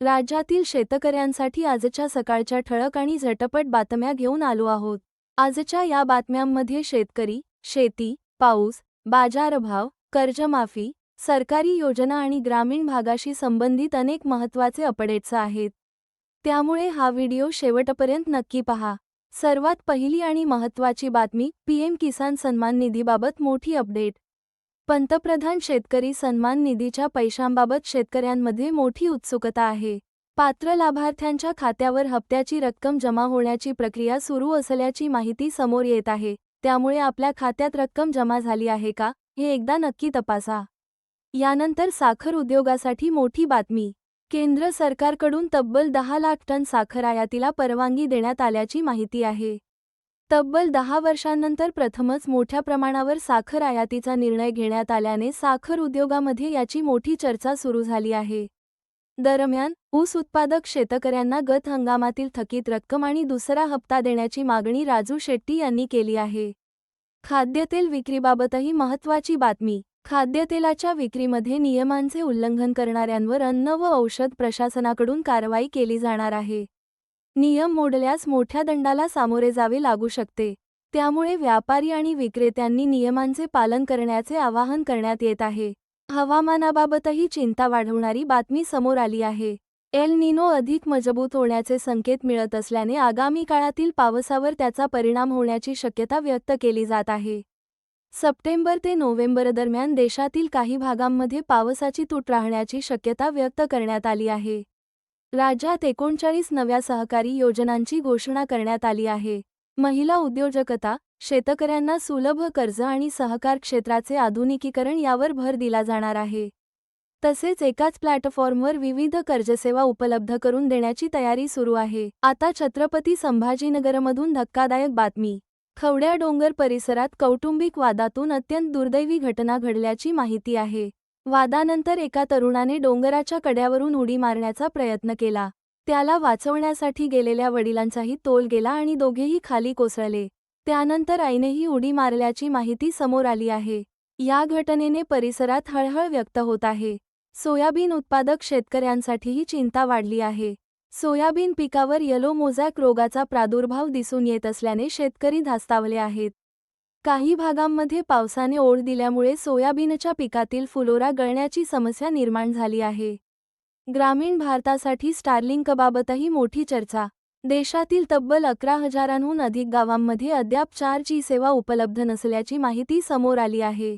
राज्यातील शेतकऱ्यांसाठी आजच्या सकाळच्या ठळक आणि झटपट बातम्या घेऊन आलो आहोत। आजच्या या बातम्यांमध्ये शेतकरी, शेती, पाऊस, बाजारभाव, कर्जमाफी, सरकारी योजना आणि ग्रामीण भागाशी संबंधित अनेक महत्त्वाचे अपडेट्स आहेत। त्यामुळे हा व्हिडिओ शेवटपर्यंत नक्की पहा। सर्वात पहिली आणि महत्त्वाची बातमी, पीएम किसान सन्मान निधीबाबत मोठी अपडेट। पंतप्रधान शेतकरी सन्मान निधीच्या पैशांबाबत शेतकऱ्यांमध्ये मोठी उत्सुकता आहे। पात्र लाभार्थ्यांच्या खात्यावर हप्त्याची रक्कम जमा होण्याची प्रक्रिया सुरू असल्याची माहिती समोर येत आहे। त्यामुळे आपल्या खात्यात रक्कम जमा झाली आहे का, हे एकदा नक्की तपासा। यानंतर साखर उद्योगासाठी मोठी बातमी। केंद्र सरकारकडून तब्बल 10 लाख टन साखर आयातीला परवानगी देण्यात आल्याची माहिती आहे। तब्बल 10 वर्षांनंतर प्रथमच मोठ्या प्रमाणावर साखर आयातीचा निर्णय घेण्यात आल्याने साखर उद्योगामध्ये याची मोठी चर्चा सुरू झाली आहे। दरम्यान, ऊस उत्पादक शेतकऱ्यांना गत हंगामातील थकीत रक्कम आणि दुसरा हप्ता देण्याची मागणी राजू शेट्टी यांनी केली आहे। खाद्यतेल विक्रीबाबतही महत्त्वाची बातमी। खाद्यतेलाच्या विक्रीमध्ये नियमांचे उल्लंघन करणाऱ्यांवर अन्न व औषध प्रशासनाकडून कारवाई केली जाणार आहे। नियम मोडल्यास मोठ्या दंडाला सामोरे जावे लागू शकते। त्यामुळे व्यापारी आणि विक्रेत्यांनी नियमांचे पालन करण्याचे आवाहन करण्यात येत आहे। हवामानाबाबतही चिंता वाढवणारी बातमी समोर आली आहे। एल निनो अधिक मजबूत होण्याचे संकेत मिळत असल्याने आगामी काळातील पावसावर त्याचा परिणाम होण्याची शक्यता व्यक्त केली जात आहे। सप्टेंबर ते नोव्हेंबर दरम्यान देशातील काही भागांमध्ये पावसाची तूट राहण्याची शक्यता व्यक्त करण्यात आली आहे। राज्यात 39 नव्या सहकारी योजनांची घोषणा करण्यात आली आहे। महिला उद्योजकता, शेतकऱ्यांना सुलभ कर्ज आणि सहकार क्षेत्राचे आधुनिकीकरण यावर भर दिला जाणार आहे। तसेच एकाच प्लॅटफॉर्मवर विविध कर्जसेवा उपलब्ध करून देण्याची तयारी सुरू आहे। आता छत्रपती संभाजीनगरमधून धक्कादायक बातमी। खवड्या डोंगर परिसरात कौटुंबिक वादातून अत्यंत दुर्दैवी घटना घडल्याची माहिती आहे। वादानंतर एका तरुणाने डोंगराच्या कड्यावरून उडी मारण्याचा प्रयत्न केला। त्याला वाचवण्यासाठी गेलेल्या वडिलांचाही तोल गेला आणि दोघेही खाली कोसळले। त्यानंतर आईनेही उडी मारल्याची माहिती समोर आली आहे। या घटनेने परिसरात हळहळ व्यक्त होत आहे। सोयाबीन उत्पादक शेतकऱ्यांसाठीही चिंता वाढली आहे। सोयाबीन पिकावर येलो मोझॅक रोगाचा प्रादुर्भाव दिसून येत असल्याने शेतकरी धास्तावले आहेत। काही भागांमध्ये पावसाने ओढ दिल्यामुळे सोयाबीनच्या पिकातील फुलोरा गळण्याची समस्या निर्माण झाली आहे। ग्रामीण भारतासाठी स्टारलिंकबाबतही मोठी चर्चा। देशातील तब्बल 11,000हून अधिक गावांमध्ये अद्याप 4G सेवा उपलब्ध नसल्याची माहिती समोर आली आहे।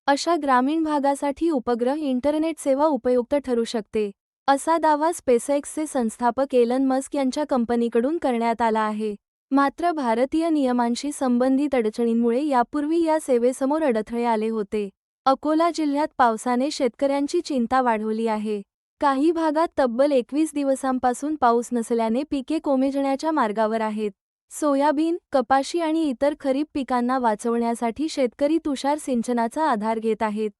अशा ग्रामीण भागासाठी उपग्रह इंटरनेट सेवा उपयुक्त ठरू शकते, असा दावा स्पेसएक्सचे संस्थापक एलन मस्क यांच्या कंपनीकडून करण्यात आला आहे। मात्र भारतीय नियमांशी संबंधित अडचणींमुळे यापूर्वी या सेवेसमोर अडथळे आले होते। अकोला जिल्ह्यात पावसाने शेतकऱ्यांची चिंता वाढवली आहे। काही भागात तब्बल 21 दिवसांपासून पाऊस नसल्याने पिके कोमेजण्याच्या मार्गावर आहेत। सोयाबीन, कपाशी आणि इतर खरीप पिकांना वाचवण्यासाठी शेतकरी तुषार सिंचनाचा आधार घेत आहेत।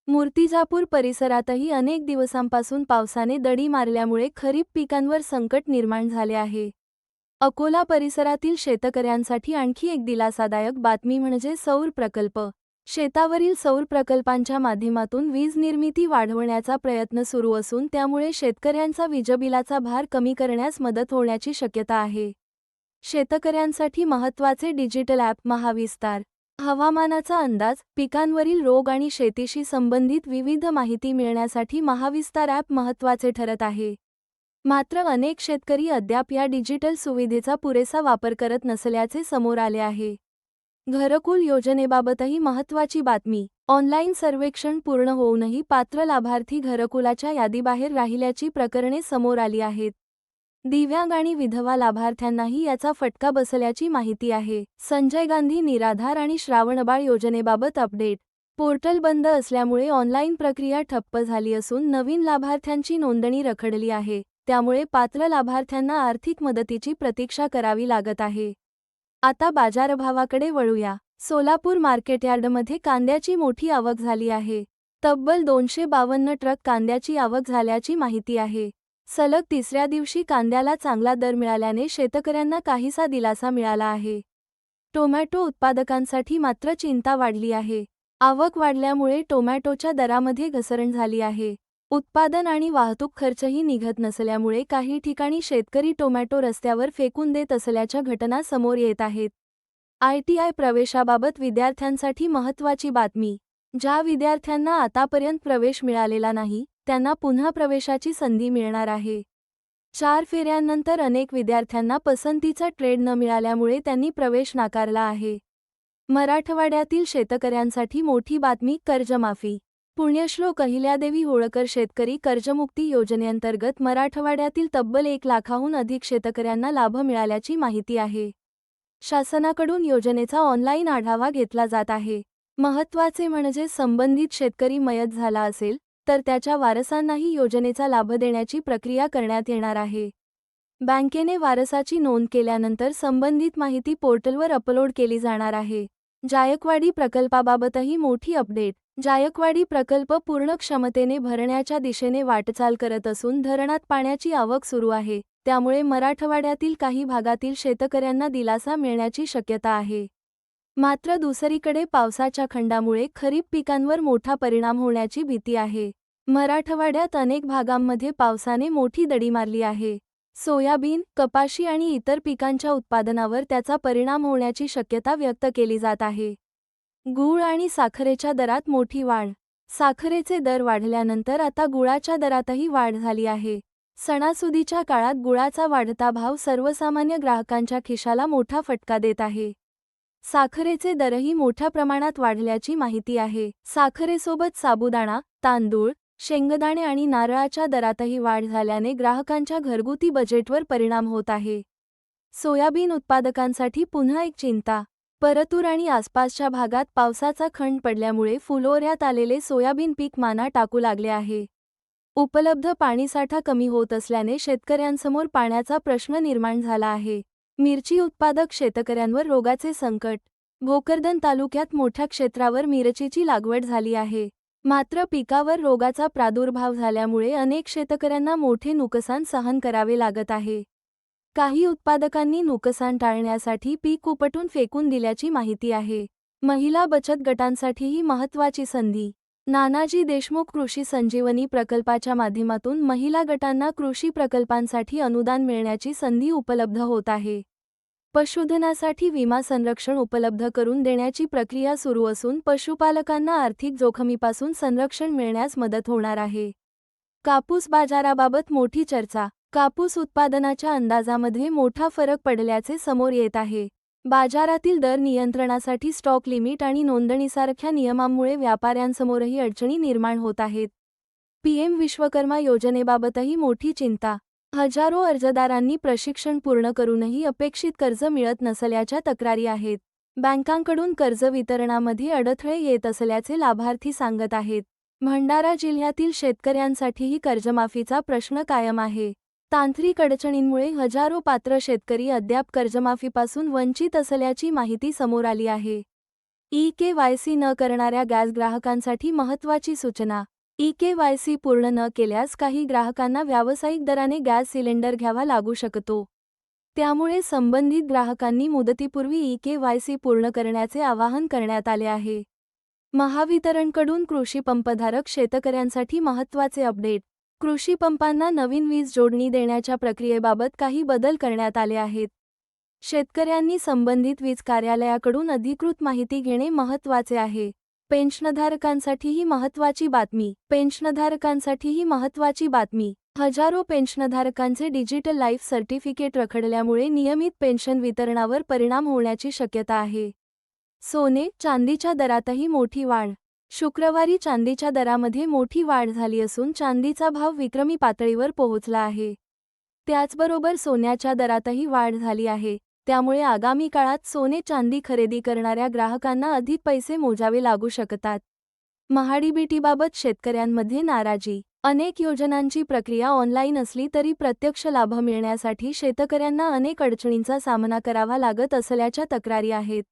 मूर्तिजापूर परिसरातही अनेक दिवसांपासून पावसाने दडी मारल्यामुळे खरीप पिकांवर संकट निर्माण झाले आहे। अकोला परिसरातील शेतकऱ्यांसाठी आणखी एक दिलासादायक बातमी म्हणजे सौर प्रकल्प। शेतावरील सौर प्रकल्पांच्या माध्यमातून वीज निर्मिती वाढवण्याचा प्रयत्न सुरू असून त्यामुळे शेतकऱ्यांचा वीजबिलाचा भार कमी करण्यास मदत होण्याची शक्यता आहे। शेतकऱ्यांसाठी महत्त्वाचे डिजिटल ॲप महाविस्तार। हवामानाचा अंदाज, पिकांवरील रोग आणि शेतीशी संबंधित विविध माहिती मिळण्यासाठी महाविस्तार ॲप महत्त्वाचे ठरत आहे। मात्र अनेक शेतकरी अद्याप या डिजिटल सुविधेचा पुरेसा वापर करत नसल्याचे समोर आले आहे। घरकुल योजनेबाबतही महत्त्वाची बातमी। ऑनलाईन सर्वेक्षण पूर्ण होऊनही पात्र लाभार्थी घरकुलाच्या यादीबाहेर राहिल्याची प्रकरणे समोर आली आहेत। दिव्यांग आणि विधवा लाभार्थ्यांनाही याचा फटका बसल्याची माहिती आहे। संजय गांधी निराधार आणि श्रावणबाळ योजनेबाबत अपडेट। पोर्टल बंद असल्यामुळे ऑनलाईन प्रक्रिया ठप्प झाली असून नवीन लाभार्थ्यांची नोंदणी रखडली आहे। त्यामुळे पात्र लाभार्थ्यांना आर्थिक मदतीची प्रतीक्षा करावी लागत आहे। आता बाजारभावाकडे वळूया। सोलापूर मार्केटयार्डमध्ये कांद्याची मोठी आवक झाली आहे। तब्बल 252 ट्रक कांद्याची आवक झाल्याची माहिती आहे। सलग तिसऱ्या दिवशी कांद्याला चांगला दर मिळाल्याने शेतकऱ्यांना काहीसा दिलासा मिळाला आहे। टोमॅटो उत्पादकांसाठी मात्र चिंता वाढली आहे। आवक वाढल्यामुळे टोमॅटोच्या दरामध्ये घसरण झाली आहे। उत्पादन आणि वाहतूक खर्चही निघत नसल्यामुळे काही ठिकाणी शेतकरी टोमॅटो रस्त्यावर फेकून देत असल्याच्या घटना समोर येत आहेत. ITI प्रवेशाबाबत विद्यार्थ्यांसाठी महत्त्वाची बातमी. ज्या विद्यार्थ्यांना आतापर्यंत प्रवेश मिळालेला नाही, त्यांना पुन्हा प्रवेशाची संधी मिळणार आहे. 4 फेऱ्यांनंतर अनेक विद्यार्थ्यांना पसंतीचा ट्रेड न मिळाल्यामुळे त्यांनी प्रवेश नाकारला आहे. मराठवाड्यातील शेतकऱ्यांसाठी मोठी बातमी. कर्जमाफी. पुण्यश्लोक अहिल्यादेवी होळकर शेतकरी कर्जमुक्ती योजनेअंतर्गत मराठवाड्यातील तब्बल 1 लाखाहून अधिक शेतकऱ्यांना लाभ मिळाल्याची माहिती आहे. शासनाकडून योजनेचा ऑनलाईन आढावा घेतला जात आहे. महत्त्वाचे म्हणजे संबंधित शेतकरी मयत झाला असेल तर त्याच्या वारसांनाही योजनेचा लाभ देण्याची प्रक्रिया करण्यात येणार आहे. बँकेने वारसाची नोंद केल्यानंतर संबंधित माहिती पोर्टलवर अपलोड केली जाणार आहे. जायकवाडी प्रकल्पाबाबतही मोठी अपडेट. जायकवाडी प्रकल्प पूर्ण क्षमतेने भरण्याच्या दिशेने वाटचाल करत असून धरणात पाण्याची आवक सुरू आहे. त्यामुळे मराठवाड्यातील काही भागातील शेतकऱ्यांना दिलासा मिळण्याची शक्यता आहे. मात्र दुसरीकडे पावसाच्या खंडामुळे खरीप पिकांवर मोठा परिणाम होण्याची भीती आहे. मराठवाड्यात अनेक भागांमध्ये पावसाने मोठी दडी मारली आहे. सोयाबीन, कपाशी आणि इतर पिकांच्या उत्पादनावर त्याचा परिणाम होण्याची शक्यता व्यक्त केली जात आहे. गूळ आणि साखरेच्या दरात मोठी वाढ. साखरेचे दर वाढल्यानंतर आता गुळाच्या दरातही वाढ झाली आहे. सणासुदीच्या काळात गुळाचा वाढता भाव सर्वसामान्य ग्राहकांच्या खिशाला मोठा फटका देत आहे. साखरेचे दरही मोठ्या प्रमाणात वाढल्याची माहिती आहे. साखरेसोबत साबुदाणा, तांदूळ, शेंगदाणे आणि नारळाच्या दरातही वाढ झाल्याने ग्राहकांच्या घरगुती बजेटवर परिणाम होत आहे. सोयाबीन उत्पादकांसाठी पुन्हा एक चिंता. परतूर आणि आसपासच्या भागात पावसाचा खंड पडल्यामुळे फुलोऱ्यात आलेले सोयाबीन पीक माना टाकू लागले आहे. उपलब्ध पाणीसाठा कमी होत असल्याने शेतकऱ्यांसमोर पाण्याचा प्रश्न निर्माण झाला आहे. मिरची उत्पादक शेतकऱ्यांवर रोगाचे संकट. भोकरदन तालुक्यात मोठ्या क्षेत्रावर मिरचीची लागवड झाली आहे. मात्र पिकावर रोगाचा प्रादुर्भाव झाल्यामुळे अनेक शेतकऱ्यांना मोठे नुकसान सहन करावे लागत आहे. काही उत्पादकांनी नुकसान टाळण्यासाठी पीक उपटून फेकून दिल्याची माहिती आहे. महिला बचत गटांसाठीही महत्त्वाची संधी. नानाजी देशमुख कृषी संजीवनी प्रकल्पाच्या माध्यमातून महिला गटांना कृषी प्रकल्पांसाठी अनुदान मिळण्याची संधी उपलब्ध होत आहे. पशुधनासाठी विमा संरक्षण उपलब्ध करून देण्याची प्रक्रिया सुरू असून पशुपालकांना आर्थिक जोखमीपासून संरक्षण मिळण्यास मदत होणार आहे. कापूस बाजाराबाबत मोठी चर्चा. कापूस उत्पादनाच्या अंदाजामध्ये मोठा फरक पडल्याचे समोर येत आहे. बाजारातील दर नियंत्रणासाठी स्टॉक लिमिट आणि नोंदणीसारख्या नियमांमुळे व्यापाऱ्यांसमोरही अडचणी निर्माण होत आहेत. PM विश्वकर्मा योजनेबाबतही मोठी चिंता. हजारो अर्जदारांनी प्रशिक्षण पूर्ण करूनही अपेक्षित कर्ज मिळत नसल्याच्या तक्रारी आहेत. बँकांकडून कर्ज वितरणामध्ये अडथळे येत असल्याचे लाभार्थी सांगत आहेत. भंडारा जिल्ह्यातील शेतकऱ्यांसाठीही कर्जमाफीचा प्रश्न कायम आहे. तांत्रिक अडचणींमुळे हजारो पात्र शेतकरी अद्याप कर्जमाफीपासून वंचित असल्याची माहिती समोर आली आहे. EKYC न करणाऱ्या गॅस ग्राहकांसाठी महत्त्वाची सूचना. EKYC पूर्ण न केल्यास काही ग्राहकांना व्यावसायिक दराने गॅस सिलेंडर घ्यावा लागू शकतो. त्यामुळे संबंधित ग्राहकांनी मुदतीपूर्वी EKYC पूर्ण करण्याचे आवाहन करण्यात आले आहे. महावितरणकडून कृषी पंपधारक शेतकऱ्यांसाठी महत्त्वाचे अपडेट. कृषी पंपांना नवीन वीज जोडणी देण्याच्या प्रक्रियेबाबत काही बदल करण्यात आले आहेत. शेतकऱ्यांनी संबंधित वीज कार्यालयाकडून अधिकृत माहिती घेणे महत्त्वाचे आहे. पेन्शनधारकांसाठीही महत्त्वाची बातमी. हजारो पेन्शनधारकांचे डिजिटल लाईफ सर्टिफिकेट रखडल्यामुळे नियमित पेन्शन वितरणावर परिणाम होण्याची शक्यता आहे. सोने, चांदीच्या दरातही मोठी वाढ. शुक्रवारी चांदीच्या दरामध्ये मोठी वाढ झाली असून चांदीचा भाव विक्रमी पातळीवर पोहोचला आहे. त्याचबरोबर सोन्याच्या दरातही वाढ झाली आहे. त्यामुळे आगामी काळात सोने चांदी खरेदी करणाऱ्या ग्राहकांना अधिक पैसे मोजावे लागू शकतात. महाडीबीटीबाबत शेतकऱ्यांमध्ये नाराजी. अनेक योजनांची प्रक्रिया ऑनलाईन असली तरी प्रत्यक्ष लाभ मिळण्यासाठी शेतकऱ्यांना अनेक अडचणींचा सामना करावा लागत असल्याच्या तक्रारी आहेत.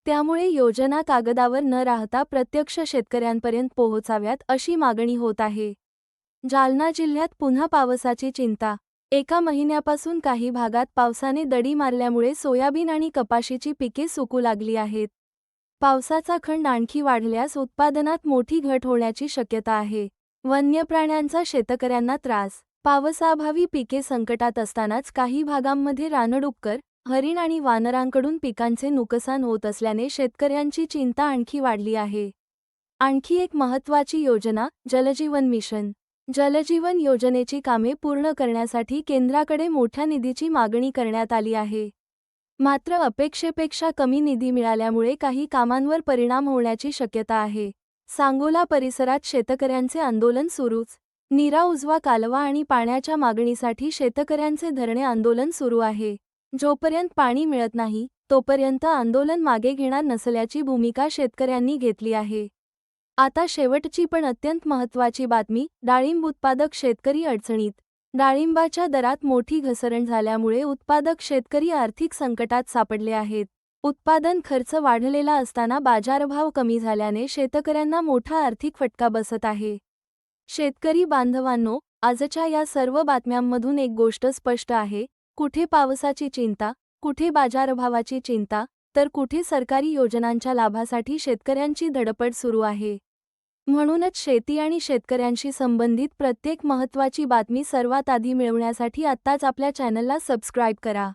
त्यामुळे योजना कागदावर न राहता प्रत्यक्ष शेतकऱ्यांपर्यंत पोहोचाव्यात अशी मागणी होत आहे. जालना जिल्ह्यात पुन्हा पावसाची चिंता. एका महिन्यापासून काही भागात पावसाने दडी मारल्यामुळे सोयाबीन आणि कपाशीची पिके सुकू लागली आहेत. पावसाचा खंड आणखी वाढल्यास उत्पादनात मोठी घट होण्याची शक्यता आहे. वन्य प्राण्यांचा शेतकऱ्यांना त्रास. पावसाअभावी पिके संकटात असतानाच काही भागांमध्ये रानडुक्कर, हरिण आणि वानरांकडून पिकांचे नुकसान होत असल्याने शेतकऱ्यांची चिंता आणखी वाढली आहे. आणखी एक महत्त्वाची योजना, जलजीवन मिशन. जलजीवन योजनेची कामे पूर्ण करण्यासाठी केंद्राकडे मोठ्या निधीची मागणी करण्यात आली आहे. मात्र अपेक्षेपेक्षा कमी निधी मिळाल्यामुळे काही कामांवर परिणाम होण्याची शक्यता आहे. सांगोला परिसरात शेतकऱ्यांचे आंदोलन सुरूच. नीरा उजवा कालवा आणि पाण्याच्या मागणीसाठी शेतकऱ्यांचे धरणे आंदोलन सुरू आहे. जोपर्यंत पाणी मिळत नाही, तोपर्यंत आंदोलन मागे घेणार नसल्याची भूमिका शेतकऱ्यांनी घेतली आहे. आता शेवटची पण अत्यंत महत्त्वाची बातमी, डाळिंब उत्पादक शेतकरी अडचणीत. डाळिंबाच्या दरात मोठी घसरण झाल्यामुळे उत्पादक शेतकरी आर्थिक संकटात सापडले आहेत. उत्पादन खर्च वाढलेला असताना बाजारभाव कमी झाल्याने शेतकऱ्यांना मोठा आर्थिक फटका बसत आहे. शेतकरी बांधवांनो, आजच्या या सर्व बातम्यांमधून एक गोष्ट स्पष्ट आहे, कुठे पावसाची चिंता, कुठे बाजारभावाची चिंता, तर कुठे सरकारी योजनांच्या लाभासाठी शेतकऱ्यांची धडपड सुरू आहे. म्हणूनच शेती आणि शेतकऱ्यांशी संबंधित प्रत्येक महत्त्वाची बातमी सर्वात आधी मिळवण्यासाठी आत्ताच आपल्या चॅनलला सबस्क्राईब करा.